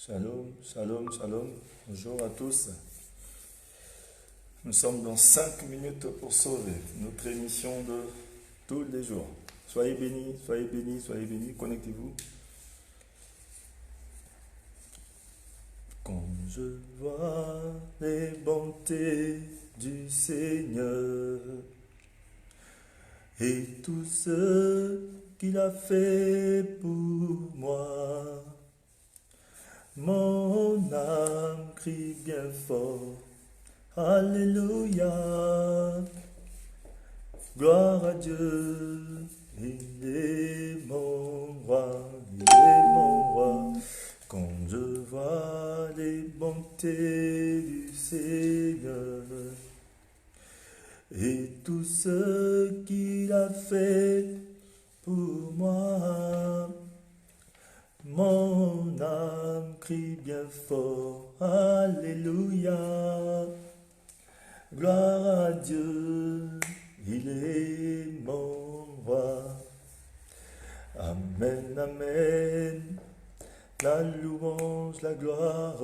Shalom, shalom, shalom. Bonjour à tous. Nous sommes dans 5 minutes pour sauver notre émission de tous les jours. Soyez bénis, soyez bénis, soyez bénis. Connectez-vous. Quand je vois les bontés du Seigneur et tout ce qu'il a fait pour moi, mon âme crie bien fort. Alléluia. Gloire à Dieu. Il est mon roi. Il est mon roi. Quand je vois les bontés du Seigneur et tout ce qu'il a fait pour moi, mon âme crie bien fort, Alléluia, gloire à Dieu, il est mon roi. Amen, amen, la louange, la gloire,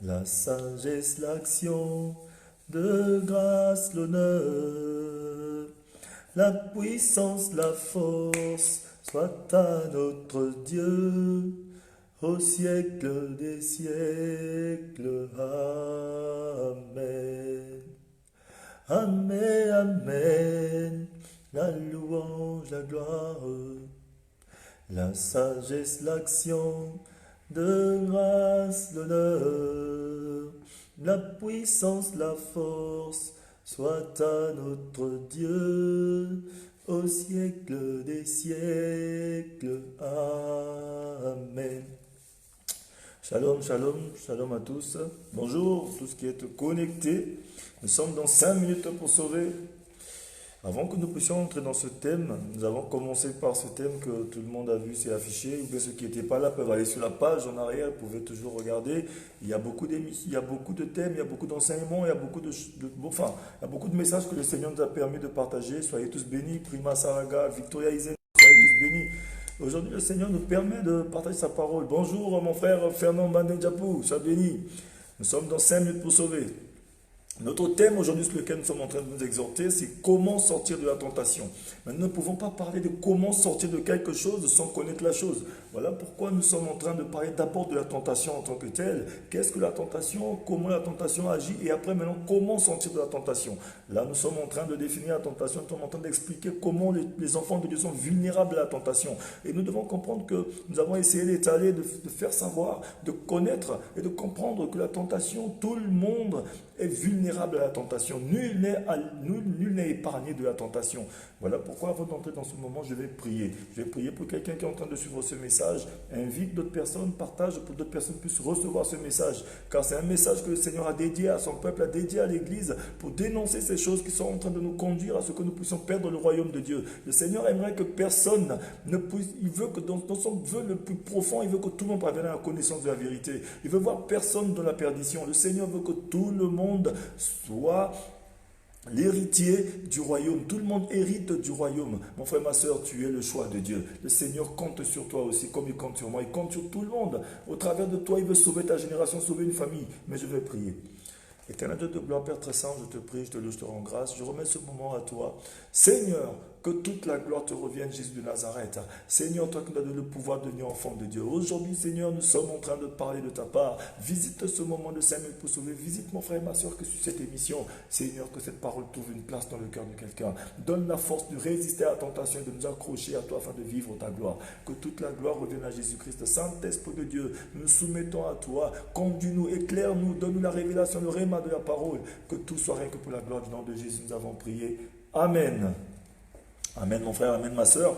la sagesse, l'action, de grâce, l'honneur, la puissance, la force, soit à notre Dieu, au siècle des siècles. Amen. Amen, amen. La louange, la gloire, la sagesse, l'action, de grâce, l'honneur, la puissance, la force, soit à notre Dieu, au siècle des siècles. Amen. Shalom, shalom, shalom à tous. Bonjour, tous qui êtes connectés. Nous sommes dans 5 minutes pour sauver. Avant que nous puissions entrer dans ce thème, nous avons commencé par ce thème que tout le monde a vu, c'est affiché. Ou bien ceux qui n'étaient pas là peuvent aller sur la page en arrière, vous pouvez toujours regarder. Il y a beaucoup d'émissions, il y a beaucoup de thèmes, il y a beaucoup d'enseignements, il y a beaucoup enfin, il y a beaucoup de messages que le Seigneur nous a permis de partager. Soyez tous bénis. Prima Saraga, Victoria Isen, soyez tous bénis. Aujourd'hui, le Seigneur nous permet de partager sa parole. Bonjour mon frère Fernand Bandejapou, sois béni. Nous sommes dans 5 minutes pour sauver. Notre thème aujourd'hui sur lequel nous sommes en train de nous exhorter, c'est comment sortir de la tentation. Mais nous ne pouvons pas parler de comment sortir de quelque chose sans connaître la chose. Voilà pourquoi nous sommes en train de parler d'abord de la tentation en tant que telle. Qu'est-ce que la tentation? Comment la tentation agit? Et après maintenant, comment sortir de la tentation? Là, nous sommes en train de définir la tentation. Nous sommes en train d'expliquer comment les enfants de Dieu sont vulnérables à la tentation. Et nous devons comprendre que nous avons essayé d'étaler, de faire savoir, de connaître et de comprendre que la tentation, tout le monde est vulnérable à la tentation. Nul n'est épargné de la tentation. Voilà pourquoi avant d'entrer dans ce moment, je vais prier. Je vais prier pour quelqu'un qui est en train de suivre ce message. Invite d'autres personnes, partage pour que d'autres personnes puissent recevoir ce message. Car c'est un message que le Seigneur a dédié à son peuple, a dédié à l'Église pour dénoncer ces choses qui sont en train de nous conduire à ce que nous puissions perdre le royaume de Dieu. Le Seigneur aimerait que personne ne puisse, il veut que dans son vœu le plus profond, il veut que tout le monde parvienne à la connaissance de la vérité. Il veut voir personne dans la perdition. Le Seigneur veut que tout le monde soit l'héritier du royaume. Tout le monde hérite du royaume. Mon frère, ma soeur, tu es le choix de Dieu. Le Seigneur compte sur toi aussi, comme il compte sur moi. Il compte sur tout le monde. Au travers de toi, il veut sauver ta génération, sauver une famille. Mais je vais prier. Éternel Dieu de gloire, Père très saint, je te prie, je te loue, je te rends grâce. Je remets ce moment à toi. Seigneur, que toute la gloire te revienne, Jésus de Nazareth. Seigneur, toi qui nous as donné le pouvoir de devenir enfant de Dieu. Aujourd'hui, Seigneur, nous sommes en train de parler de ta part. Visite ce moment de 5 minutes pour sauver. Visite mon frère et ma soeur que sur cette émission. Seigneur, que cette parole trouve une place dans le cœur de quelqu'un. Donne la force de résister à la tentation et de nous accrocher à toi afin de vivre ta gloire. Que toute la gloire revienne à Jésus-Christ. Saint-Esprit de Dieu, nous soumettons à toi. Conduis-nous, éclaire-nous, donne-nous la révélation, le réma de la parole. Que tout soit rien que pour la gloire du nom de Jésus. Nous avons prié. Amen. Amen mon frère, amen ma soeur.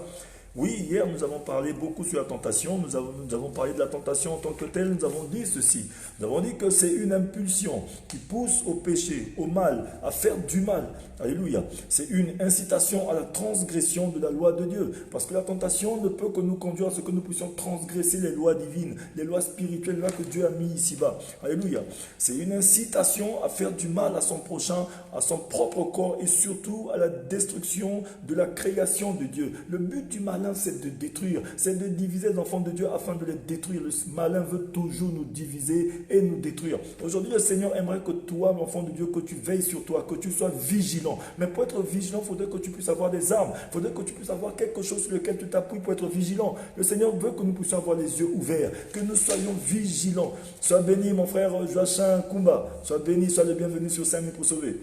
Oui, hier nous avons parlé beaucoup sur la tentation, nous avons parlé de la tentation en tant que telle, nous avons dit ceci. Nous avons dit que c'est une impulsion qui pousse au péché, au mal, à faire du mal. Alléluia. C'est une incitation à la transgression de la loi de Dieu. Parce que la tentation ne peut que nous conduire à ce que nous puissions transgresser les lois divines, les lois spirituelles, les lois que Dieu a mis ici-bas. Alléluia. C'est une incitation à faire du mal à son prochain, à son propre corps et surtout à la destruction de la création de Dieu. Le but du mal malin, c'est de détruire, c'est de diviser les enfants de Dieu afin de les détruire. Le malin veut toujours nous diviser et nous détruire. Aujourd'hui, le Seigneur aimerait que toi, l'enfant de Dieu, que tu veilles sur toi, que tu sois vigilant. Mais pour être vigilant, il faudrait que tu puisses avoir des armes. Il faudrait que tu puisses avoir quelque chose sur lequel tu t'appuies pour être vigilant. Le Seigneur veut que nous puissions avoir les yeux ouverts, que nous soyons vigilants. Sois béni, mon frère Joachim Kumba. Sois béni, sois le bienvenu sur 5 minutes pour sauver.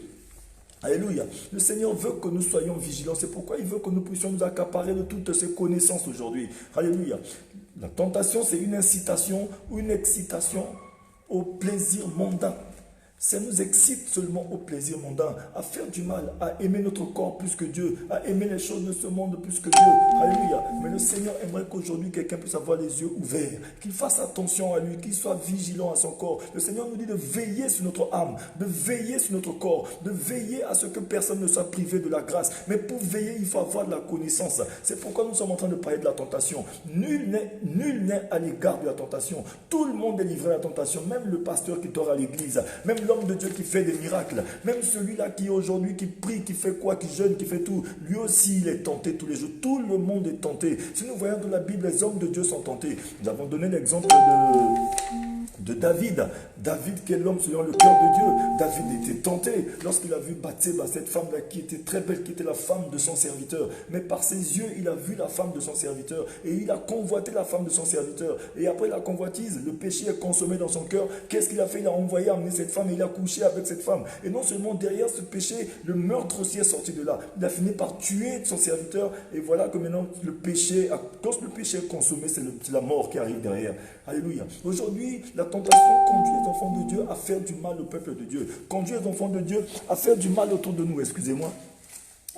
Alléluia. Le Seigneur veut que nous soyons vigilants. C'est pourquoi il veut que nous puissions nous accaparer de toutes ces connaissances aujourd'hui. Alléluia. La tentation, c'est une incitation ou une excitation au plaisir mondain. Ça nous excite seulement au plaisir mondain, à faire du mal, à aimer notre corps plus que Dieu, à aimer les choses de ce monde plus que Dieu. Alléluia. Mais le Seigneur aimerait qu'aujourd'hui quelqu'un puisse avoir les yeux ouverts, qu'il fasse attention à lui, qu'il soit vigilant à son corps. Le Seigneur nous dit de veiller sur notre âme, de veiller sur notre corps, de veiller à ce que personne ne soit privé de la grâce. Mais pour veiller, il faut avoir de la connaissance. C'est pourquoi nous sommes en train de parler de la tentation. Nul n'est à l'égard de la tentation. Tout le monde est livré à la tentation, même le pasteur qui dort à l'église, même l'homme de Dieu qui fait des miracles, même celui-là qui aujourd'hui qui prie, qui fait quoi, qui jeûne, qui fait tout, lui aussi il est tenté tous les jours. Tout le monde est tenté. Si nous voyons dans la Bible, les hommes de Dieu sont tentés. Nous avons donné l'exemple de David. David qui est l'homme selon le cœur de Dieu. David était tenté lorsqu'il a vu Bathsheba, cette femme-là qui était très belle, qui était la femme de son serviteur. Mais par ses yeux, il a vu la femme de son serviteur et il a convoité la femme de son serviteur. Et après la convoitise, le péché est consommé dans son cœur. Qu'est-ce qu'il a fait? Il a envoyé amener cette femme et il a couché avec cette femme. Et non seulement derrière ce péché, le meurtre aussi est sorti de là. Il a fini par tuer son serviteur. Et voilà que maintenant le péché, quand le péché est consommé, c'est la mort qui arrive derrière. Alléluia. Aujourd'hui, la tentation conduit les enfants de Dieu à faire du mal au peuple de Dieu. Conduit les enfants de Dieu à faire du mal autour de nous, excusez-moi.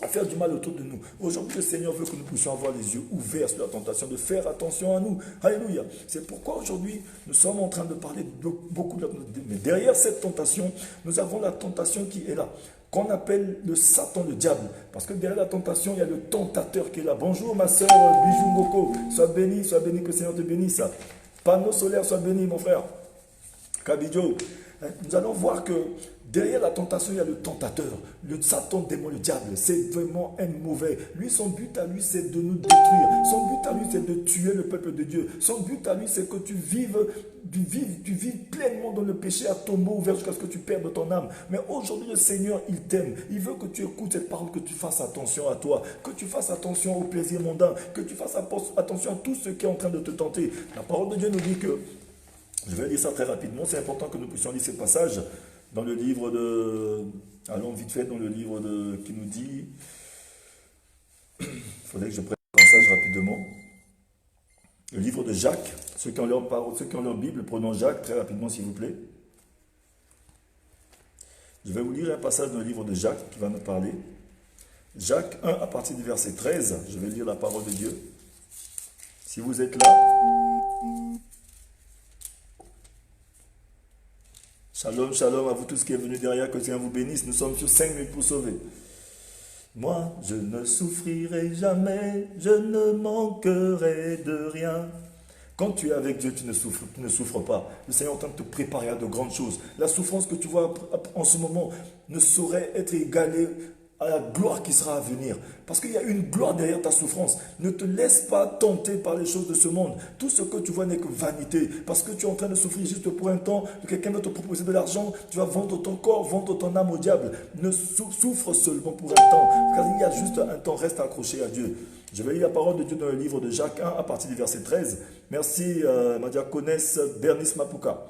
À faire du mal autour de nous. Aujourd'hui, le Seigneur veut que nous puissions avoir les yeux ouverts sur la tentation, de faire attention à nous. Alléluia. C'est pourquoi aujourd'hui, nous sommes en train de parler beaucoup de la tentation. Mais derrière cette tentation, nous avons la tentation qui est là, qu'on appelle le Satan, le diable. Parce que derrière la tentation, il y a le tentateur qui est là. Bonjour ma soeur Bijou Moko. Sois béni, que le Seigneur te bénisse. Panneau solaire, sois béni, mon frère. Kabidjo. Nous allons voir que derrière la tentation, il y a le tentateur, le Satan, démon, le diable. C'est vraiment un mauvais. Lui, son but à lui, c'est de nous détruire. Son but à lui, c'est de tuer le peuple de Dieu. Son but à lui, c'est que tu vives pleinement dans le péché à tombeau ouvert jusqu'à ce que tu perdes ton âme. Mais aujourd'hui, le Seigneur, il t'aime. Il veut que tu écoutes cette parole, que tu fasses attention à toi, que tu fasses attention au plaisir mondain, que tu fasses attention à tout ce qui est en train de te tenter. La parole de Dieu nous dit que, je vais lire ça très rapidement, c'est important que nous puissions lire ce passage dans le livre de... Allons vite fait dans le livre qui nous dit... Il faudrait que je prenne le passage rapidement. Le livre de Jacques. Ceux qui ont leur Bible, prenons Jacques très rapidement s'il vous plaît. Je vais vous lire un passage dans le livre de Jacques qui va nous parler. Jacques 1 à partir du verset 13. Je vais lire la parole de Dieu. Si vous êtes là... Shalom, shalom à vous tous qui êtes venus derrière, que Dieu vous bénisse. Nous sommes sur 5 minutes pour sauver. Moi, je ne souffrirai jamais, je ne manquerai de rien. Quand tu es avec Dieu, tu ne souffres pas. Le Seigneur est en train de te préparer à de grandes choses. La souffrance que tu vois en ce moment ne saurait être égalée à la gloire qui sera à venir. Parce qu'il y a une gloire derrière ta souffrance. Ne te laisse pas tenter par les choses de ce monde. Tout ce que tu vois n'est que vanité. Parce que tu es en train de souffrir juste pour un temps, quelqu'un va te proposer de l'argent, tu vas vendre ton corps, vendre ton âme au diable. Ne souffre seulement pour un temps. Car il y a juste un temps, reste accroché à Dieu. Je vais lire la parole de Dieu dans le livre de Jacques 1 à partir du verset 13. Merci ma diaconesse Bernice Mapuka,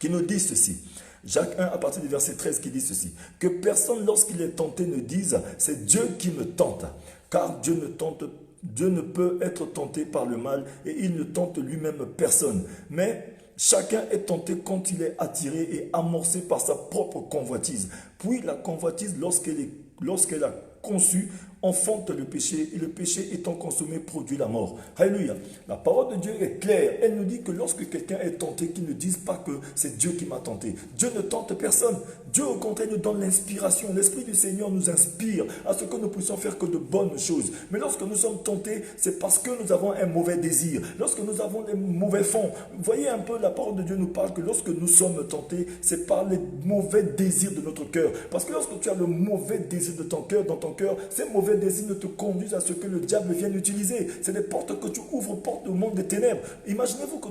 qui nous dit ceci. Jacques 1 à partir du verset 13 qui dit ceci. Que personne lorsqu'il est tenté ne dise c'est Dieu qui me tente. Car Dieu ne peut être tenté par le mal et il ne tente lui-même personne. Mais chacun est tenté quand il est attiré et amorcé par sa propre convoitise. Puis la convoitise lorsqu'elle a conçu enfante le péché et le péché étant consommé produit la mort. Alléluia. La parole de Dieu est claire. Elle nous dit que lorsque quelqu'un est tenté, qu'il ne dise pas que c'est Dieu qui m'a tenté. Dieu ne tente personne. Dieu au contraire nous donne l'inspiration. L'Esprit du Seigneur nous inspire à ce que nous puissions faire que de bonnes choses. Mais lorsque nous sommes tentés, c'est parce que nous avons un mauvais désir. Lorsque nous avons des mauvais fonds. Vous voyez un peu, la parole de Dieu nous parle que lorsque nous sommes tentés, c'est par les mauvais désirs de notre cœur. Parce que lorsque tu as le mauvais désir de ton cœur, dans ton cœur, ces mauvais mauvais désirs ne te conduisent à ce que le diable vienne utiliser. C'est des portes que tu ouvres, portes au monde des ténèbres. Imaginez-vous que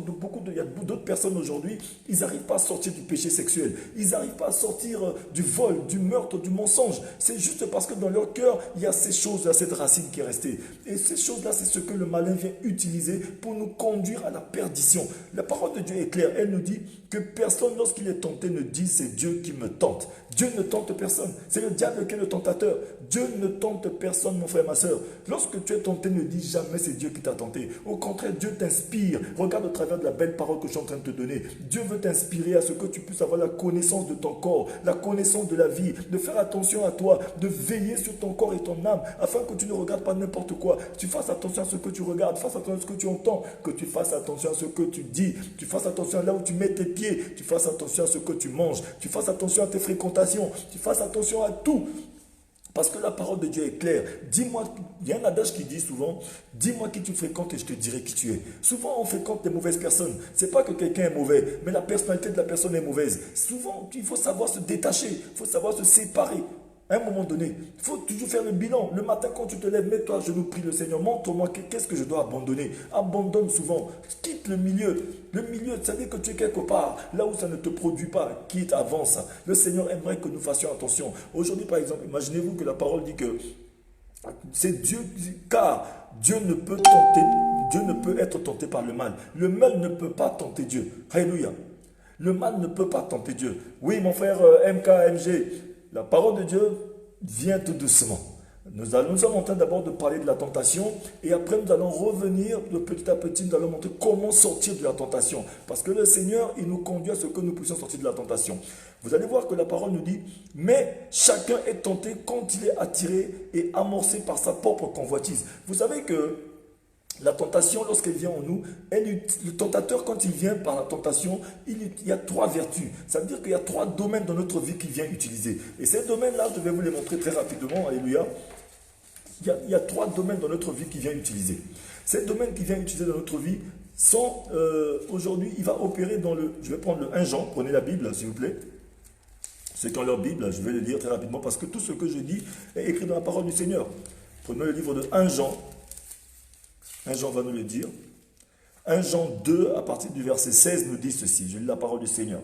il y a d'autres personnes aujourd'hui, ils n'arrivent pas à sortir du péché sexuel. Ils n'arrivent pas à sortir du vol, du meurtre, du mensonge. C'est juste parce que dans leur cœur, il y a ces choses, il y a cette racine qui est restée. Et ces choses-là, c'est ce que le malin vient utiliser pour nous conduire à la perdition. La parole de Dieu est claire. Elle nous dit que personne, lorsqu'il est tenté, ne dit c'est Dieu qui me tente. Dieu ne tente personne. C'est le diable qui est le tentateur. Dieu ne tente personne, mon frère, ma soeur. Lorsque tu es tenté, ne dis jamais c'est Dieu qui t'a tenté. Au contraire, Dieu t'inspire. Regarde au travers de la belle parole que je suis en train de te donner. Dieu veut t'inspirer à ce que tu puisses avoir la connaissance de ton corps, la connaissance de la vie, de faire attention à toi, de veiller sur ton corps et ton âme, afin que tu ne regardes pas n'importe quoi. Tu fasses attention à ce que tu regardes, fasses attention à ce que tu entends, que tu fasses attention à ce que tu dis, tu fasses attention à là où tu mets tes pieds, tu fasses attention à ce que tu manges, tu fasses attention à tes fréquentations, tu fasses attention à tout. Parce que la parole de Dieu est claire. Dis-moi, il y a un adage qui dit souvent, dis-moi qui tu fréquentes et je te dirai qui tu es. Souvent, on fréquente des mauvaises personnes. Ce n'est pas que quelqu'un est mauvais, mais la personnalité de la personne est mauvaise. Souvent, il faut savoir se détacher, il faut savoir se séparer. À un moment donné, il faut toujours faire le bilan. Le matin, quand tu te lèves, mets-toi à genoux, prie le Seigneur. Montre-moi qu'est-ce que je dois abandonner. Abandonne souvent. Quitte le milieu. Le milieu, ça veut dire que tu es quelque part, là où ça ne te produit pas. Quitte, avance. Le Seigneur aimerait que nous fassions attention. Aujourd'hui, par exemple, imaginez-vous que la parole dit que c'est Dieu, car Dieu ne peut tenter, Dieu ne peut être tenté par le mal. Le mal ne peut pas tenter Dieu. Alléluia. Le mal ne peut pas tenter Dieu. Oui, mon frère MKMG, la parole de Dieu vient tout doucement. Nous sommes en train d'abord de parler de la tentation et après nous allons revenir de petit à petit, nous allons montrer comment sortir de la tentation. Parce que le Seigneur, il nous conduit à ce que nous puissions sortir de la tentation. Vous allez voir que la parole nous dit, mais chacun est tenté quand il est attiré et amorcé par sa propre convoitise. Vous savez que la tentation, lorsqu'elle vient en nous, le tentateur, quand il vient par la tentation, il y a trois vertus. Ça veut dire qu'il y a trois domaines dans notre vie qu'il vient utiliser. Et ces domaines-là, je vais vous les montrer très rapidement. Alléluia. Il y a trois domaines dans notre vie qu'il vient utiliser. Ces domaines qu'il vient utiliser dans notre vie sont, aujourd'hui, il va opérer dans le... Je vais prendre le 1 Jean, prenez la Bible, s'il vous plaît. Ceux qui ont leur Bible, je vais le lire très rapidement, parce que tout ce que je dis est écrit dans la parole du Seigneur. Prenez le livre de 1 Jean. 1 Jean va nous le dire. 1 Jean 2, à partir du verset 16, nous dit ceci. Je lis la parole du Seigneur.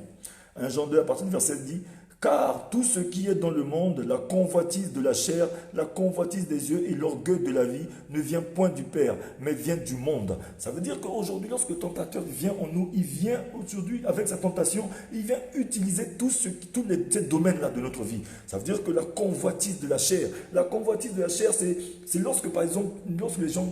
1 Jean 2, à partir du verset 16, dit « Car tout ce qui est dans le monde, la convoitise de la chair, la convoitise des yeux et l'orgueil de la vie, ne vient point du Père, mais vient du monde. » Ça veut dire qu'aujourd'hui, lorsque le tentateur vient en nous, il vient aujourd'hui, avec sa tentation, il vient utiliser tous ces domaines-là de notre vie. Ça veut dire que la convoitise de la chair, c'est lorsque, par exemple,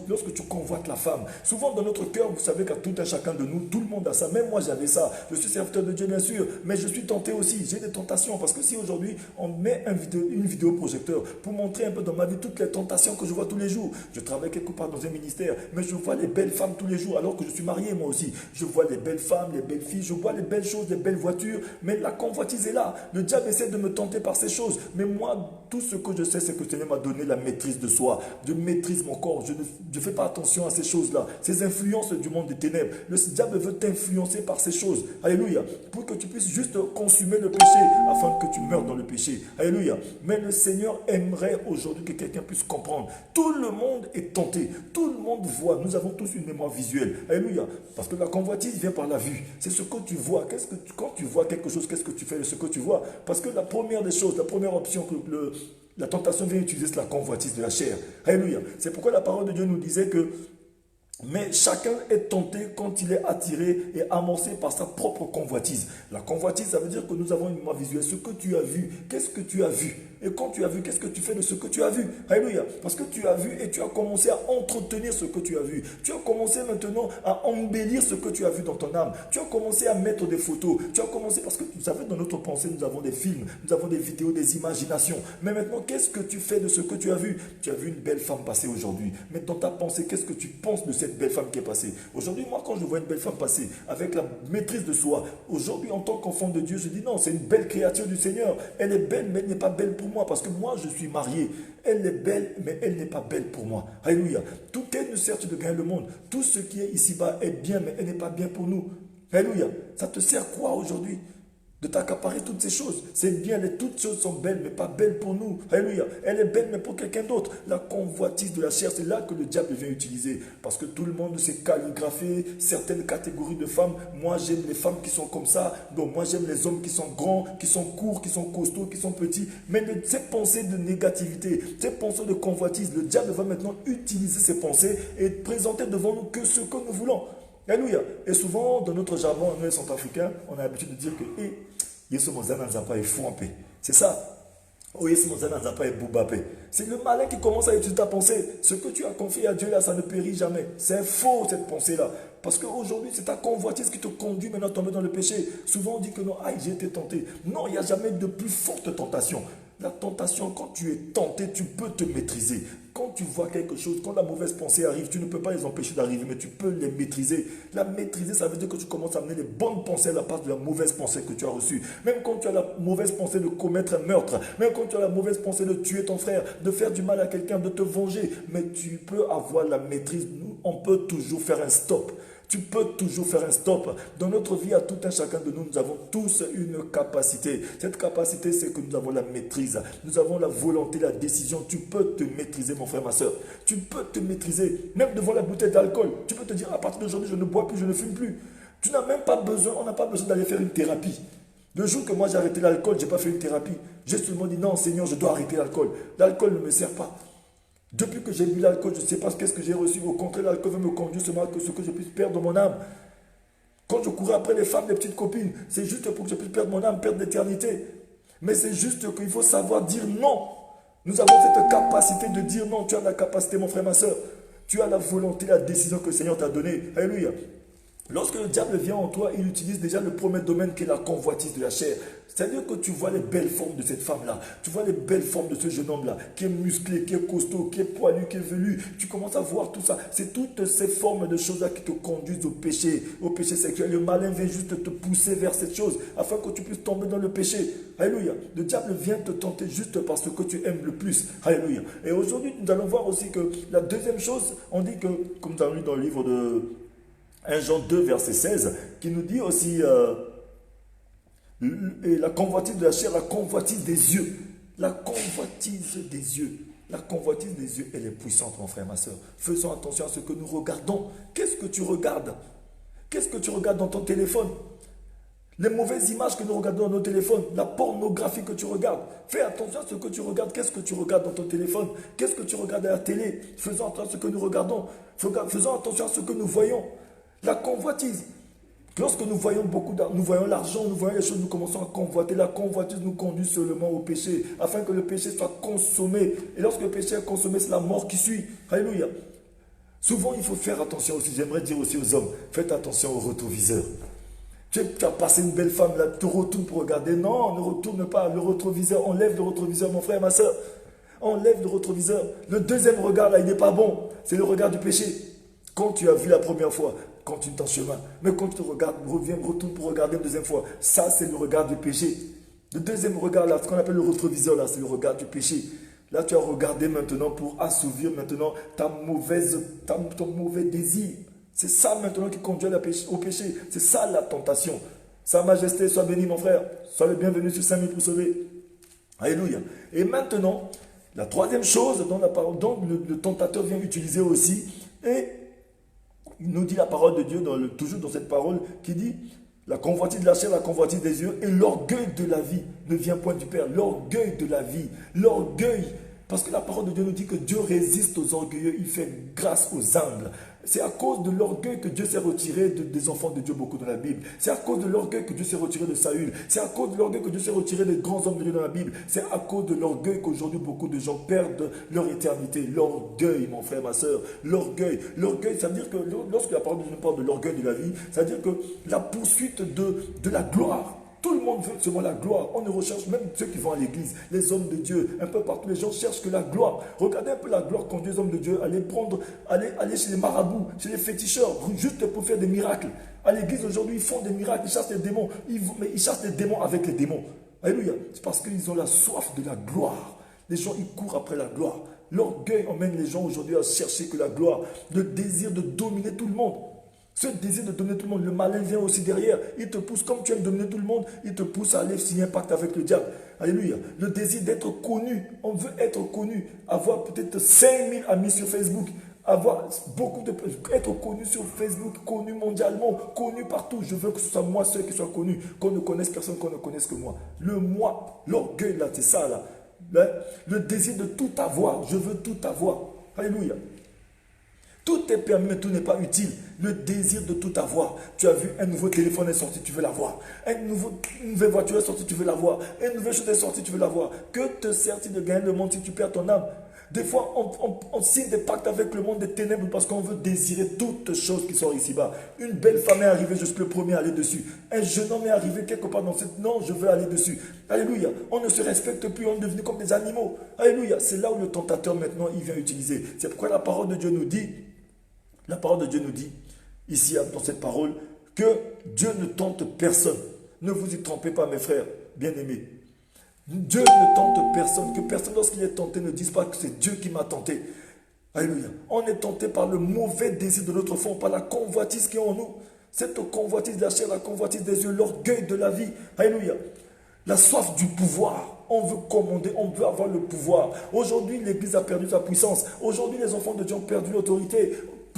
lorsque tu convoites la femme. Souvent, dans notre cœur, vous savez qu'à tout un chacun de nous, tout le monde a ça. Même moi, j'avais ça. Je suis serviteur de Dieu, bien sûr, mais je suis tenté aussi. J'ai des tentations. Parce que si aujourd'hui, on met une vidéo projecteur pour montrer un peu dans ma vie toutes les tentations que je vois tous les jours. Je travaille quelque part dans un ministère, mais je vois les belles femmes tous les jours, alors que je suis marié moi aussi. Je vois les belles femmes, les belles filles, je vois les belles choses, les belles voitures, mais la convoitise est là. Le diable essaie de me tenter par ces choses. Mais moi, tout ce que je sais, c'est que le Seigneur m'a donné la maîtrise de soi. Je maîtrise mon corps. Je ne fais pas attention à ces choses-là. Ces influences du monde des ténèbres. Le diable veut t'influencer par ces choses. Alléluia. Pour que tu puisses juste consumer le péché, afin que tu meurs dans le péché. Alléluia. Mais le Seigneur aimerait aujourd'hui que quelqu'un puisse comprendre. Tout le monde est tenté. Tout le monde voit. Nous avons tous une mémoire visuelle. Alléluia. Parce que la convoitise vient par la vue. C'est ce que tu vois. Quand tu vois quelque chose, qu'est-ce que tu fais de ce que tu vois? Parce que la première des choses, la première option que la tentation vient utiliser, c'est la convoitise de la chair. Alléluia. C'est pourquoi la parole de Dieu nous disait que mais chacun est tenté quand il est attiré et amorcé par sa propre convoitise. La convoitise, ça veut dire que nous avons une mémoire visuelle. Ce que tu as vu, qu'est-ce que tu as vu? Et quand tu as vu, qu'est-ce que tu fais de ce que tu as vu? Alléluia. Parce que tu as vu et tu as commencé à entretenir ce que tu as vu. Tu as commencé maintenant à embellir ce que tu as vu dans ton âme. Tu as commencé à mettre des photos. Tu as commencé, parce que vous savez, dans notre pensée, nous avons des films, nous avons des vidéos, des imaginations. Mais maintenant, qu'est-ce que tu fais de ce que tu as vu? Tu as vu une belle femme passer aujourd'hui. Mais dans ta pensée, qu'est-ce que tu penses de cette belle femme qui est passée? Aujourd'hui, moi, quand je vois une belle femme passer avec la maîtrise de soi, aujourd'hui, en tant qu'enfant de Dieu, je dis non, c'est une belle créature du Seigneur. Elle est belle, mais elle n'est pas belle pour moi, parce que moi, je suis marié. Elle est belle, mais elle n'est pas belle pour moi. Alléluia. Tout est une cherche de gagner le monde. Tout ce qui est ici-bas est bien, mais elle n'est pas bien pour nous. Alléluia. Ça te sert quoi aujourd'hui de t'accaparer toutes ces choses. C'est bien, toutes choses sont belles, mais pas belles pour nous. Alléluia. Elle est belle, mais pour quelqu'un d'autre. La convoitise de la chair, c'est là que le diable vient utiliser. Parce que tout le monde s'est calligraphé certaines catégories de femmes. Moi, j'aime les femmes qui sont comme ça. Donc, moi, j'aime les hommes qui sont grands, qui sont courts, qui sont costauds, qui sont petits. Mais ces pensées de négativité, ces pensées de convoitise, le diable va maintenant utiliser ces pensées et présenter devant nous que ce que nous voulons. Alléluia. Et souvent, dans notre jargon, nous, les Centrafricains, on a l'habitude de dire que c'est ça. C'est le malin qui commence à étudier ta pensée. Ce que tu as confié à Dieu là, ça ne périt jamais. C'est faux cette pensée-là. Parce qu'aujourd'hui, c'est ta convoitise qui te conduit maintenant à tomber dans le péché. Souvent, on dit que non, j'ai été tenté. Non, il n'y a jamais de plus forte tentation. La tentation, quand tu es tenté, tu peux te maîtriser. Quand tu vois quelque chose, quand la mauvaise pensée arrive, tu ne peux pas les empêcher d'arriver, mais tu peux les maîtriser. La maîtriser, ça veut dire que tu commences à amener les bonnes pensées à la place de la mauvaise pensée que tu as reçue. Même quand tu as la mauvaise pensée de commettre un meurtre, même quand tu as la mauvaise pensée de tuer ton frère, de faire du mal à quelqu'un, de te venger, mais tu peux avoir la maîtrise. On peut toujours faire un stop. Tu peux toujours faire un stop. Dans notre vie, à tout un chacun de nous, nous avons tous une capacité. Cette capacité, c'est que nous avons la maîtrise. Nous avons la volonté, la décision. Tu peux te maîtriser, mon frère, ma soeur. Tu peux te maîtriser. Même devant la bouteille d'alcool. Tu peux te dire, à partir d'aujourd'hui, je ne bois plus, je ne fume plus. Tu n'as même pas besoin, on n'a pas besoin d'aller faire une thérapie. Le jour que moi j'ai arrêté l'alcool, je n'ai pas fait une thérapie. J'ai seulement dit, non, Seigneur, je dois arrêter l'alcool. L'alcool ne me sert pas. Depuis que j'ai bu l'alcool, je ne sais pas qu'est-ce que j'ai reçu. Au contraire, l'alcool veut me conduire seulement que ce que je puisse perdre mon âme. Quand je courais après les femmes, les petites copines, c'est juste pour que je puisse perdre mon âme, perdre l'éternité. Mais c'est juste qu'il faut savoir dire non. Nous avons cette capacité de dire non. Tu as la capacité, mon frère, ma soeur. Tu as la volonté, la décision que le Seigneur t'a donnée. Alléluia. Lorsque le diable vient en toi, il utilise déjà le premier domaine qui est la convoitise de la chair. C'est-à-dire que tu vois les belles formes de cette femme-là. Tu vois les belles formes de ce jeune homme-là, qui est musclé, qui est costaud, qui est poilu, qui est velu. Tu commences à voir tout ça. C'est toutes ces formes de choses-là qui te conduisent au péché sexuel. Le malin vient juste te pousser vers cette chose, afin que tu puisses tomber dans le péché. Alléluia. Le diable vient te tenter juste parce que tu aimes le plus. Alléluia. Et aujourd'hui, nous allons voir aussi que la deuxième chose, on dit que, comme nous avons lu dans le livre de 1 Jean 2, verset 16, qui nous dit aussi la convoitise de la chair, la convoitise des yeux. La convoitise des yeux. La convoitise des yeux, elle est puissante, mon frère, ma soeur. Faisons attention à ce que nous regardons. Qu'est-ce que tu regardes? Qu'est-ce que tu regardes dans ton téléphone? Les mauvaises images que nous regardons dans nos téléphones, la pornographie que tu regardes. Fais attention à ce que tu regardes. Qu'est-ce que tu regardes dans ton téléphone? Qu'est-ce que tu regardes à la télé? Faisons attention à ce que nous regardons. Faisons attention à ce que nous voyons. La convoitise. Lorsque nous voyons nous voyons l'argent, nous voyons les choses, nous commençons à convoiter. La convoitise nous conduit seulement au péché, afin que le péché soit consommé. Et lorsque le péché est consommé, c'est la mort qui suit. Alléluia. Souvent, il faut faire attention aussi. J'aimerais dire aussi aux hommes, faites attention au rétroviseur. Tu as passé une belle femme, là, tu retournes pour regarder. Non, ne retourne pas. Le rétroviseur, enlève le rétroviseur, mon frère, ma soeur. Enlève le rétroviseur. Le deuxième regard, là, il n'est pas bon. C'est le regard du péché. Quand tu as vu la première fois, continue ton chemin. Mais quand tu te regardes, reviens, retourne pour regarder une deuxième fois. Ça, c'est le regard du péché. Le deuxième regard, là, ce qu'on appelle le rétroviseur, là, c'est le regard du péché. Là, tu as regardé maintenant pour assouvir maintenant ton mauvais désir. C'est ça maintenant qui conduit au péché. C'est ça la tentation. Sa Majesté, sois béni, mon frère. Sois le bienvenu sur 5000 pour sauver. Alléluia. Et maintenant, la troisième chose dont le tentateur vient utiliser aussi, et il nous dit la parole de Dieu, toujours dans cette parole, qui dit la convoitise de la chair, la convoitise des yeux et l'orgueil de la vie ne vient point du Père. L'orgueil de la vie, l'orgueil. Parce que la parole de Dieu nous dit que Dieu résiste aux orgueilleux, il fait grâce aux humbles. C'est à cause de l'orgueil que Dieu s'est retiré des enfants de Dieu beaucoup dans la Bible. C'est à cause de l'orgueil que Dieu s'est retiré de Saül. C'est à cause de l'orgueil que Dieu s'est retiré des grands hommes de Dieu dans la Bible. C'est à cause de l'orgueil qu'aujourd'hui beaucoup de gens perdent leur éternité. L'orgueil, mon frère, ma soeur. L'orgueil. L'orgueil, ça veut dire que lorsque la parole de Dieu parle de l'orgueil de la vie, ça veut dire que la poursuite de la gloire. Tout le monde veut seulement la gloire. On ne recherche même ceux qui vont à l'église, les hommes de Dieu, un peu partout, les gens cherchent que la gloire. Regardez un peu la gloire conduit les hommes de Dieu, aller chez les marabouts, chez les féticheurs, juste pour faire des miracles. À l'église aujourd'hui, ils font des miracles, ils chassent les démons, mais ils chassent les démons avec les démons. Alléluia. C'est parce qu'ils ont la soif de la gloire. Les gens, ils courent après la gloire. L'orgueil emmène les gens aujourd'hui à chercher que la gloire, le désir de dominer tout le monde. Ce désir de dominer tout le monde, le malin vient aussi derrière. Il te pousse, comme tu aimes dominer tout le monde, il te pousse à aller signer un pacte avec le diable. Alléluia. Le désir d'être connu. On veut être connu. Avoir peut-être 5000 amis sur Facebook. Avoir beaucoup de... Être connu sur Facebook, connu mondialement, connu partout. Je veux que ce soit moi seul qui soit connu. Qu'on ne connaisse personne, qu'on ne connaisse que moi. Le moi, l'orgueil là, c'est ça là. Le désir de tout avoir. Je veux tout avoir. Alléluia. Tout est permis, mais tout n'est pas utile. Le désir de tout avoir. Tu as vu, un nouveau téléphone est sorti, tu veux l'avoir. Une nouvelle voiture est sortie, tu veux l'avoir. Une nouvelle chose est sortie, tu veux l'avoir. Que te sert-il de gagner le monde si tu perds ton âme? Des fois, on signe des pactes avec le monde des ténèbres parce qu'on veut désirer toutes choses qui sont ici-bas. Une belle femme est arrivée, je suis le premier à aller dessus. Un jeune homme est arrivé quelque part dans cette... Non, je veux aller dessus. Alléluia. On ne se respecte plus, on est devenu comme des animaux. Alléluia. C'est là où le tentateur maintenant, il vient utiliser. C'est pourquoi la parole de Dieu nous dit... La parole de Dieu nous dit, ici dans cette parole, que Dieu ne tente personne. Ne vous y trompez pas, mes frères bien-aimés. Dieu ne tente personne. Que personne, lorsqu'il est tenté, ne dise pas que c'est Dieu qui m'a tenté. Alléluia. On est tenté par le mauvais désir de notre fond, par la convoitise qui est en nous. Cette convoitise de la chair, la convoitise des yeux, l'orgueil de la vie. Alléluia. La soif du pouvoir. On veut commander, on veut avoir le pouvoir. Aujourd'hui, l'Église a perdu sa puissance. Aujourd'hui, les enfants de Dieu ont perdu l'autorité.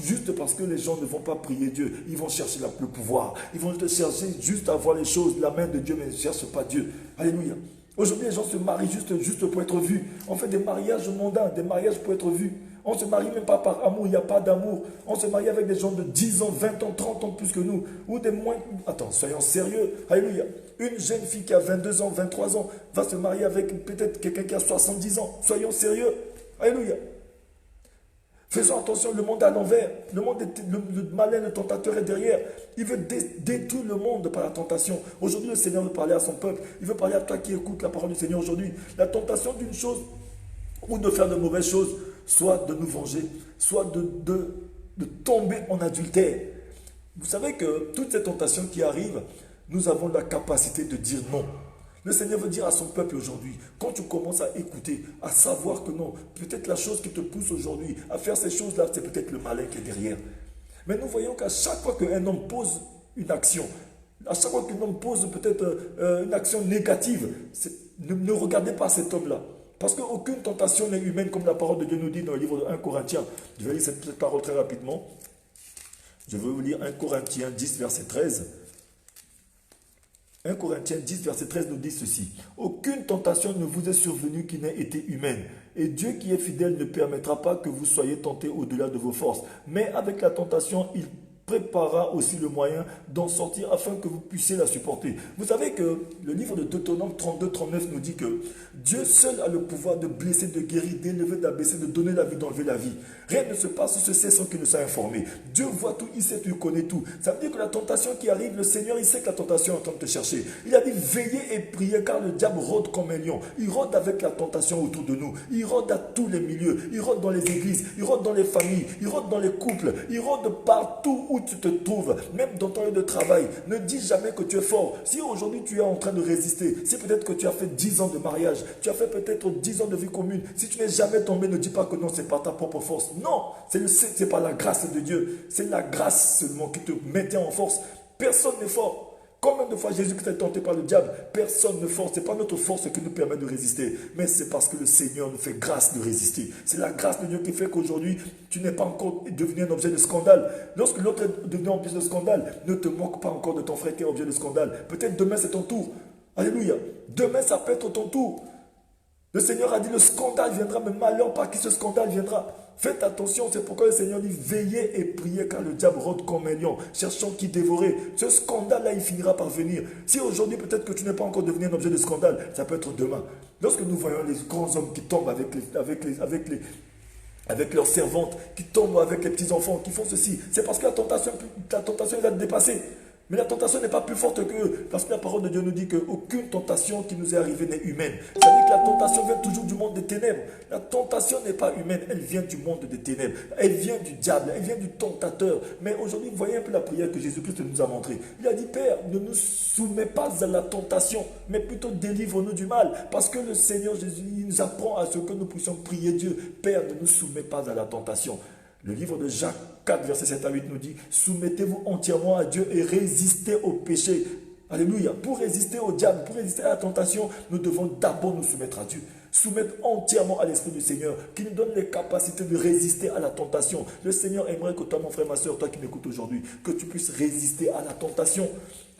Juste parce que les gens ne vont pas prier Dieu. Ils vont chercher le pouvoir. Ils vont chercher juste à voir les choses, la main de Dieu, mais ils ne cherchent pas Dieu. Alléluia. Aujourd'hui, les gens se marient juste pour être vus. On fait des mariages mondains, des mariages pour être vus. On ne se marie même pas par amour, il n'y a pas d'amour. On se marie avec des gens de 10 ans, 20 ans, 30 ans plus que nous. Ou des moins... Attends, soyons sérieux. Alléluia. Une jeune fille qui a 22 ans, 23 ans, va se marier avec peut-être quelqu'un qui a 70 ans. Soyons sérieux. Alléluia. Faisons attention, le monde est à l'envers. Le monde le malin, le tentateur est derrière. Il veut détruire le monde par la tentation. Aujourd'hui, le Seigneur veut parler à son peuple. Il veut parler à toi qui écoute la parole du Seigneur aujourd'hui. La tentation d'une chose ou de faire de mauvaises choses, soit de nous venger, soit de tomber en adultère. Vous savez que toutes ces tentations qui arrivent, nous avons la capacité de dire non. Le Seigneur veut dire à son peuple aujourd'hui, quand tu commences à écouter, à savoir que non, peut-être la chose qui te pousse aujourd'hui à faire ces choses-là, c'est peut-être le malin qui est derrière. Mais nous voyons qu'à chaque fois qu'un homme pose une action, à chaque fois qu'un homme pose peut-être une action négative, ne regardez pas cet homme-là. Parce qu'aucune tentation n'est humaine, comme la parole de Dieu nous dit dans le livre de 1 Corinthiens. Je vais lire cette parole très rapidement. Je vais vous lire 1 Corinthiens 10, verset 13. 1 Corinthiens 10, verset 13 nous dit ceci. Aucune tentation ne vous est survenue qui n'ait été humaine. Et Dieu qui est fidèle ne permettra pas que vous soyez tentés au-delà de vos forces. Mais avec la tentation, il préparera aussi le moyen d'en sortir afin que vous puissiez la supporter. Vous savez que le livre de Deutéronome 32, 39 nous dit que Dieu seul a le pouvoir de blesser, de guérir, d'élever, d'abaisser, de donner la vie, d'enlever la vie. Rien ne se passe sur ce sait sans qu'il ne soit informé. Dieu voit tout, il sait tout, il connaît tout. Ça veut dire que la tentation qui arrive, le Seigneur, il sait que la tentation est en train de te chercher. Il a dit veillez et priez car le diable rôde comme un lion. Il rôde avec la tentation autour de nous. Il rôde à tous les milieux. Il rôde dans les églises. Il rôde dans les familles. Il rôde dans les couples. Il rôde partout où tu te trouves, même dans ton lieu de travail. Ne dis jamais que tu es fort. Si aujourd'hui tu es en train de résister, si peut-être que tu as fait 10 ans de mariage, tu as fait peut-être 10 ans de vie commune, si tu n'es jamais tombé, ne dis pas que non, c'est par ta propre force. Non, c'est par la grâce de Dieu. C'est la grâce seulement qui te maintient en force. Personne n'est fort. Combien de fois Jésus-Christ est tenté par le diable? Personne ne force. Ce n'est pas notre force qui nous permet de résister. Mais c'est parce que le Seigneur nous fait grâce de résister. C'est la grâce de Dieu qui fait qu'aujourd'hui, tu n'es pas encore devenu un objet de scandale. Lorsque l'autre est devenu un objet de scandale, ne te moque pas encore de ton frère qui est objet de scandale. Peut-être demain c'est ton tour. Alléluia. Demain ça peut être ton tour. Le Seigneur a dit le scandale viendra, mais malheur par qui ce scandale viendra. Faites attention, c'est pourquoi le Seigneur dit veillez et priez car le diable rôde comme un lion, cherchant qui dévorer. Ce scandale-là, il finira par venir. Si aujourd'hui, peut-être que tu n'es pas encore devenu un objet de scandale, ça peut être demain. Lorsque nous voyons les grands hommes qui tombent avec leurs servantes, qui tombent avec les petits-enfants, qui font ceci, c'est parce que la tentation va te dépasser. Mais la tentation n'est pas plus forte qu'eux, parce que la parole de Dieu nous dit qu'aucune tentation qui nous est arrivée n'est humaine. Ça veut dire que la tentation vient toujours du monde des ténèbres. La tentation n'est pas humaine, elle vient du monde des ténèbres. Elle vient du diable, elle vient du tentateur. Mais aujourd'hui, vous voyez un peu la prière que Jésus-Christ nous a montrée. Il a dit, Père, ne nous soumets pas à la tentation, mais plutôt délivre-nous du mal. Parce que le Seigneur Jésus il nous apprend à ce que nous puissions prier Dieu. Père, ne nous soumets pas à la tentation. Le livre de Jacques, 4, verset 7 à 8 nous dit, soumettez-vous entièrement à Dieu et résistez au péché. Alléluia. Pour résister au diable, pour résister à la tentation, nous devons d'abord nous soumettre à Dieu. Soumettre entièrement à l'Esprit du Seigneur, qui nous donne les capacités de résister à la tentation. Le Seigneur aimerait que toi, mon frère, ma soeur, toi qui m'écoutes aujourd'hui, que tu puisses résister à la tentation.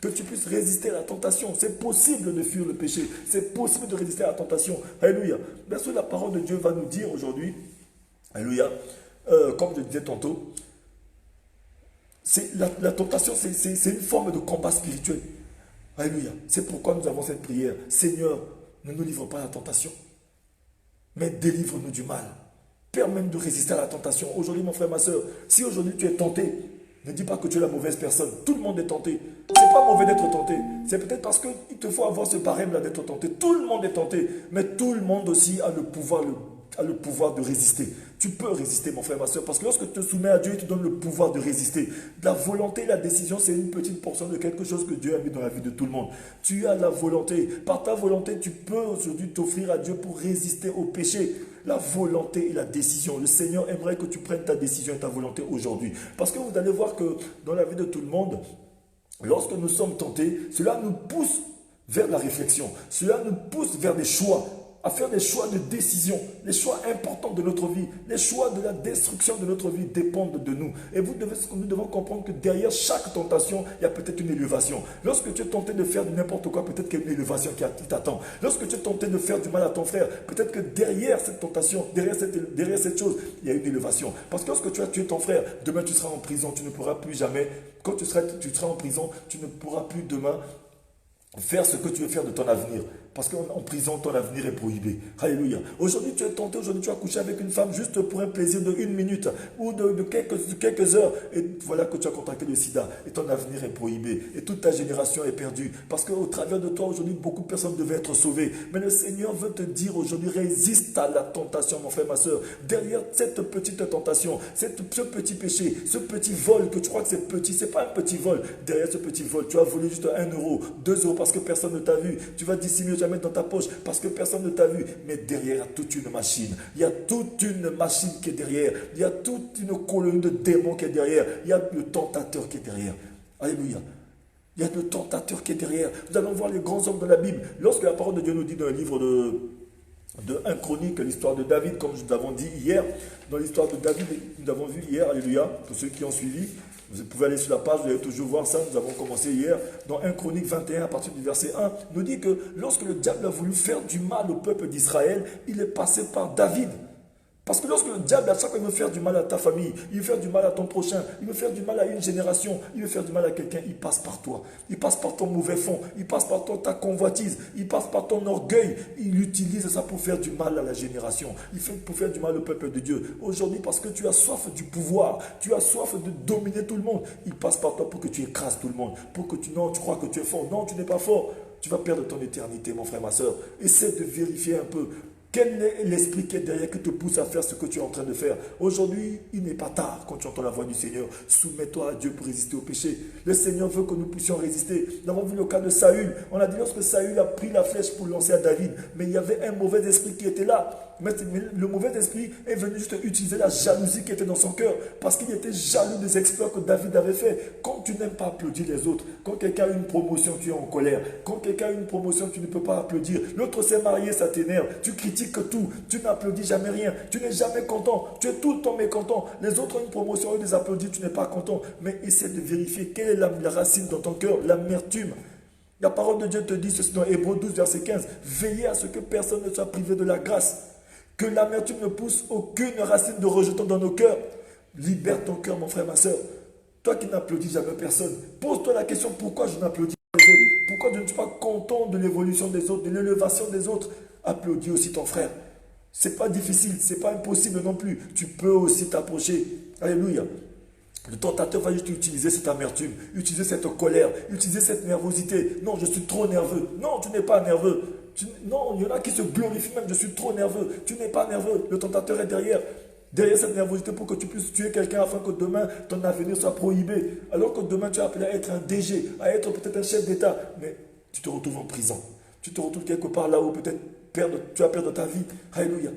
Que tu puisses résister à la tentation. C'est possible de fuir le péché. C'est possible de résister à la tentation. Alléluia. Bien sûr, la parole de Dieu va nous dire aujourd'hui, alléluia, comme je disais tantôt, la tentation, c'est une forme de combat spirituel. Alléluia. C'est pourquoi nous avons cette prière. Seigneur, ne nous livre pas à la tentation, mais délivre-nous du mal. Permets-nous de résister à la tentation. Aujourd'hui, mon frère, ma soeur, si aujourd'hui tu es tenté, ne dis pas que tu es la mauvaise personne. Tout le monde est tenté. Ce n'est pas mauvais d'être tenté. C'est peut-être parce qu'il te faut avoir ce barème-là d'être tenté. Tout le monde est tenté. Mais tout le monde aussi a le pouvoir de résister. Tu peux résister, mon frère, ma soeur, parce que lorsque tu te soumets à Dieu, il te donne le pouvoir de résister. La volonté, la décision, c'est une petite portion de quelque chose que Dieu a mis dans la vie de tout le monde. Tu as la volonté. Par ta volonté, tu peux aujourd'hui t'offrir à Dieu pour résister au péché. La volonté et la décision. Le Seigneur aimerait que tu prennes ta décision et ta volonté aujourd'hui. Parce que vous allez voir que dans la vie de tout le monde, lorsque nous sommes tentés, cela nous pousse vers la réflexion. Cela nous pousse vers des choix, à faire des choix de décision. Les choix importants de notre vie, les choix de la destruction de notre vie dépendent de nous. Et nous devons comprendre que derrière chaque tentation, il y a peut-être une élévation. Lorsque tu es tenté de faire n'importe quoi, peut-être qu'il y a une élévation qui t'attend. Lorsque tu es tenté de faire du mal à ton frère, peut-être que derrière cette tentation, derrière cette chose, il y a une élévation. Parce que lorsque tu as tué ton frère, demain tu seras en prison, tu ne pourras plus jamais, quand tu seras en prison, tu ne pourras plus demain faire ce que tu veux faire de ton avenir. Parce qu'en prison, ton avenir est prohibé. Alléluia. Aujourd'hui, tu es tenté, aujourd'hui, tu as couché avec une femme juste pour un plaisir de 1 minute ou de quelques heures. Et voilà que tu as contracté le sida. Et ton avenir est prohibé. Et toute ta génération est perdue. Parce qu'au travers de toi, aujourd'hui, beaucoup de personnes devaient être sauvées. Mais le Seigneur veut te dire aujourd'hui, résiste à la tentation, mon frère, ma soeur. Derrière cette petite tentation, ce petit péché, ce petit vol que tu crois que c'est petit, ce n'est pas un petit vol. Derrière ce petit vol, tu as volé juste 1 euro, 2 euros parce que personne ne t'a vu. Tu vas dissimuler, tu vas mettre dans ta poche parce que personne ne t'a vu. Mais derrière, il y a toute une machine. Il y a toute une machine qui est derrière. Il y a toute une colonie de démons qui est derrière. Il y a le tentateur qui est derrière. Alléluia. Il y a le tentateur qui est derrière. Nous allons voir les grands hommes de la Bible. Lorsque la parole de Dieu nous dit dans le livre de 1 Chronique, l'histoire de David, comme nous avons dit hier, dans l'histoire de David, nous avons vu hier, alléluia, pour ceux qui ont suivi, vous pouvez aller sur la page, vous allez toujours voir ça, nous avons commencé hier, dans 1 Chronique 21, à partir du verset 1, nous dit que lorsque le diable a voulu faire du mal au peuple d'Israël, il est passé par David. Parce que lorsque le diable, à chaque fois, il veut faire du mal à ta famille, il veut faire du mal à ton prochain, il veut faire du mal à une génération, il veut faire du mal à quelqu'un, il passe par toi. Il passe par ton mauvais fond, il passe par ta convoitise, il passe par ton orgueil. Il utilise ça pour faire du mal à la génération. Pour faire du mal au peuple de Dieu. Aujourd'hui, parce que tu as soif du pouvoir, tu as soif de dominer tout le monde, il passe par toi pour que tu écrases tout le monde. Pour que tu crois que tu es fort. Non, tu n'es pas fort. Tu vas perdre ton éternité, mon frère, ma soeur. Essaie de vérifier un peu. Quel est l'esprit qui est derrière qui te pousse à faire ce que tu es en train de faire? Aujourd'hui, il n'est pas tard quand tu entends la voix du Seigneur. Soumets-toi à Dieu pour résister au péché. Le Seigneur veut que nous puissions résister. Nous avons vu le cas de Saül. On a dit lorsque Saül a pris la flèche pour lancer à David, mais il y avait un mauvais esprit qui était là. Mais le mauvais esprit est venu juste utiliser la jalousie qui était dans son cœur parce qu'il était jaloux des exploits que David avait fait. Quand tu n'aimes pas applaudir les autres, quand quelqu'un a une promotion, tu es en colère. Quand quelqu'un a une promotion, tu ne peux pas applaudir. L'autre s'est marié, ça t'énerve. Tu critiques tout. Tu n'applaudis jamais rien. Tu n'es jamais content. Tu es tout le temps mécontent. Les autres ont une promotion, eux les applaudissent, tu n'es pas content. Mais essaie de vérifier quelle est la racine dans ton cœur, l'amertume. La parole de Dieu te dit ceci dans Hébreux 12, verset 15. Veillez à ce que personne ne soit privé de la grâce. Que l'amertume ne pousse aucune racine de rejeton dans nos cœurs. Libère ton cœur, mon frère, ma soeur. Toi qui n'applaudis jamais personne, pose-toi la question, pourquoi je n'applaudis pas les autres? Pourquoi je ne suis pas content de l'évolution des autres, de l'élévation des autres? Applaudis aussi ton frère. Ce n'est pas difficile, ce n'est pas impossible non plus. Tu peux aussi t'approcher. Alléluia. Le tentateur va juste utiliser cette amertume, utiliser cette colère, utiliser cette nervosité. Non, je suis trop nerveux. Non, tu n'es pas nerveux. Non, il y en a qui se glorifient même, je suis trop nerveux. Tu n'es pas nerveux. Le tentateur est derrière cette nervosité pour que tu puisses tuer quelqu'un afin que demain ton avenir soit prohibé. Alors que demain tu es appelé à être un DG, à être peut-être un chef d'État. Mais tu te retrouves en prison. Tu te retrouves quelque part là où peut-être tu vas perdre ta vie. Alléluia.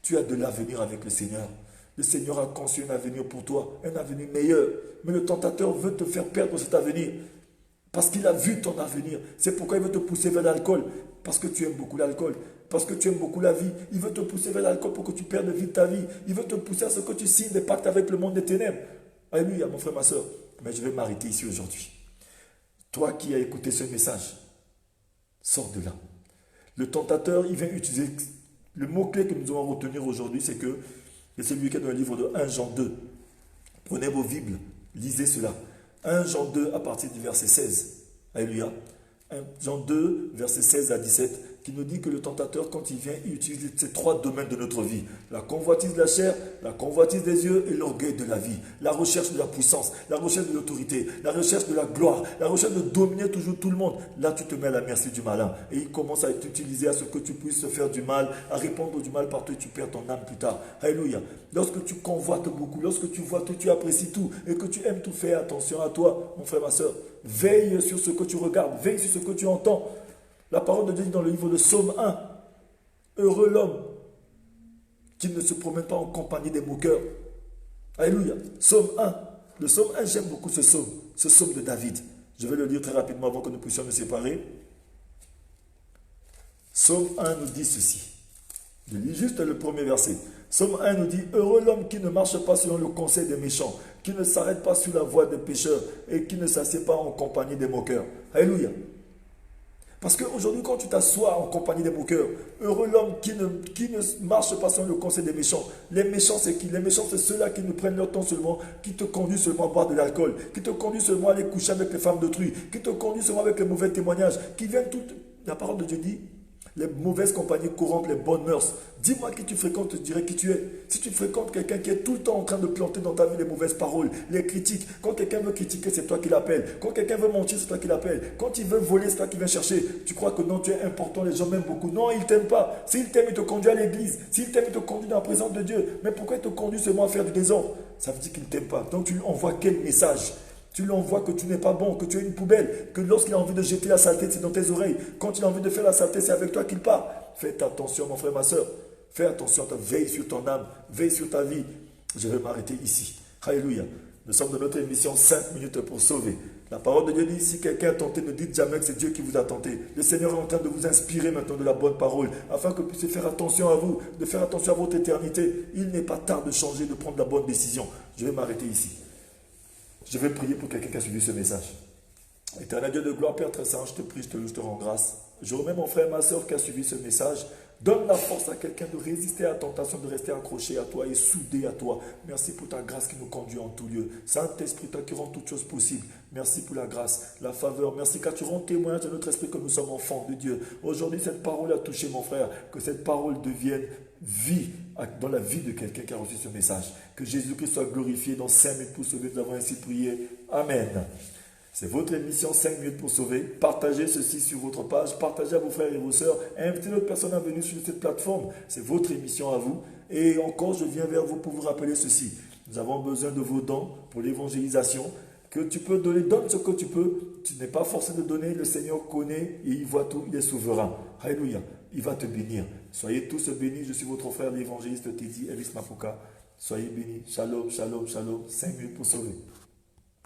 Tu as de l'avenir avec le Seigneur. Le Seigneur a conçu un avenir pour toi, un avenir meilleur. Mais le tentateur veut te faire perdre cet avenir. Parce qu'il a vu ton avenir. C'est pourquoi il veut te pousser vers l'alcool. Parce que tu aimes beaucoup l'alcool. Parce que tu aimes beaucoup la vie. Il veut te pousser vers l'alcool pour que tu perdes vite ta vie. Il veut te pousser à ce que tu signes des pactes avec le monde des ténèbres. Alléluia, mon frère, ma soeur. Mais je vais m'arrêter ici aujourd'hui. Toi qui as écouté ce message, sors de là. Le tentateur, il vient utiliser le mot-clé que nous allons retenir aujourd'hui, c'est que, et c'est lui qui est dans le livre de 1 Jean 2. Prenez vos Bibles, lisez cela. 1 Jean 2 à partir du verset 16. Alléluia. 1 Jean 2, verset 16 à 17, qui nous dit que le tentateur, quand il vient, il utilise ces trois domaines de notre vie. La convoitise de la chair, la convoitise des yeux et l'orgueil de la vie. La recherche de la puissance, la recherche de l'autorité, la recherche de la gloire, la recherche de dominer toujours tout le monde. Là, tu te mets à la merci du malin. Et il commence à t'utiliser à ce que tu puisses se faire du mal, à répondre du mal partout et tu perds ton âme plus tard. Alléluia. Lorsque tu convoites beaucoup, lorsque tu vois tout, tu apprécies tout et que tu aimes tout, fais attention à toi, mon frère, ma soeur. Veille sur ce que tu regardes, veille sur ce que tu entends. La parole de Dieu dit dans le livre de Psaume 1, heureux l'homme qui ne se promène pas en compagnie des moqueurs. Alléluia. Psaume 1. Le Psaume 1, j'aime beaucoup ce psaume de David. Je vais le lire très rapidement avant que nous puissions nous séparer. Psaume 1 nous dit ceci. Je lis juste le premier verset. Psaume 1 nous dit, heureux l'homme qui ne marche pas selon le conseil des méchants, qui ne s'arrête pas sur la voie des pécheurs et qui ne s'assied pas en compagnie des moqueurs. Alléluia. Parce qu'aujourd'hui, quand tu t'assois en compagnie des moqueurs, heureux l'homme qui ne marche pas selon le conseil des méchants. Les méchants, c'est qui? Les méchants, c'est ceux-là qui ne prennent leur temps seulement, qui te conduisent seulement à boire de l'alcool, qui te conduisent seulement à aller coucher avec les femmes d'autrui, qui te conduisent seulement avec les mauvais témoignages, qui viennent toutes. La parole de Dieu dit, les mauvaises compagnies corrompent les bonnes mœurs. Dis-moi qui tu fréquentes, je te dirai qui tu es. Si tu fréquentes quelqu'un qui est tout le temps en train de planter dans ta vie les mauvaises paroles, les critiques, quand quelqu'un veut critiquer, c'est toi qui l'appelles. Quand quelqu'un veut mentir, c'est toi qui l'appelles. Quand il veut voler, c'est toi qui viens chercher. Tu crois que non, tu es important, les gens m'aiment beaucoup. Non, ils ne t'aiment pas. S'il t'aime, il te conduit à l'église. S'il t'aime, il te conduit dans la présence de Dieu. Mais pourquoi il te conduit seulement à faire du désordre? Ça veut dire qu'il ne t'aime pas. Donc tu lui envoies quel message? Tu lui envoies que tu n'es pas bon, que tu es une poubelle, que lorsqu'il a envie de jeter la saleté, c'est dans tes oreilles. Quand il a envie de faire la saleté, c'est avec toi qu'il part. Fais attention, mon frère, ma soeur. Fais attention, veille sur ton âme, veille sur ta vie. Je vais m'arrêter ici. Alléluia. Nous sommes dans notre émission 5 minutes pour sauver. La parole de Dieu dit, si quelqu'un a tenté, ne dites jamais que c'est Dieu qui vous a tenté. Le Seigneur est en train de vous inspirer maintenant de la bonne parole, afin que vous puissiez faire attention à vous, de faire attention à votre éternité. Il n'est pas tard de changer, de prendre la bonne décision. Je vais m'arrêter ici. Je vais prier pour quelqu'un qui a suivi ce message. Éternel Dieu de gloire, Père très saint, je te prie, je te loue, je te rends grâce. Je remets mon frère et ma soeur qui a suivi ce message. Donne la force à quelqu'un de résister à la tentation, de rester accroché à toi et soudé à toi. Merci pour ta grâce qui nous conduit en tout lieu. Saint-Esprit, toi qui rends toutes choses possibles. Merci pour la grâce, la faveur. Merci car tu rends témoignage de notre esprit que nous sommes enfants de Dieu. Aujourd'hui, cette parole a touché mon frère. Que cette parole devienne vie dans la vie de quelqu'un qui a reçu ce message. Que Jésus-Christ soit glorifié dans 5 minutes pour sauver. Nous avons ainsi prié. Amen. C'est votre émission 5 minutes pour sauver. Partagez ceci sur votre page. Partagez à vos frères et vos sœurs. Invitez d'autres personnes à venir sur cette plateforme. C'est votre émission à vous. Et encore, je viens vers vous pour vous rappeler ceci. Nous avons besoin de vos dons pour l'évangélisation. Que tu peux donner, donne ce que tu peux. Tu n'es pas forcé de donner. Le Seigneur connaît et il voit tout. Il est souverain. Alléluia. Il va te bénir. Soyez tous bénis. Je suis votre frère l'évangéliste Teddy Elvis Mafuka. Soyez bénis. Shalom, shalom, shalom. 5 minutes pour sauver.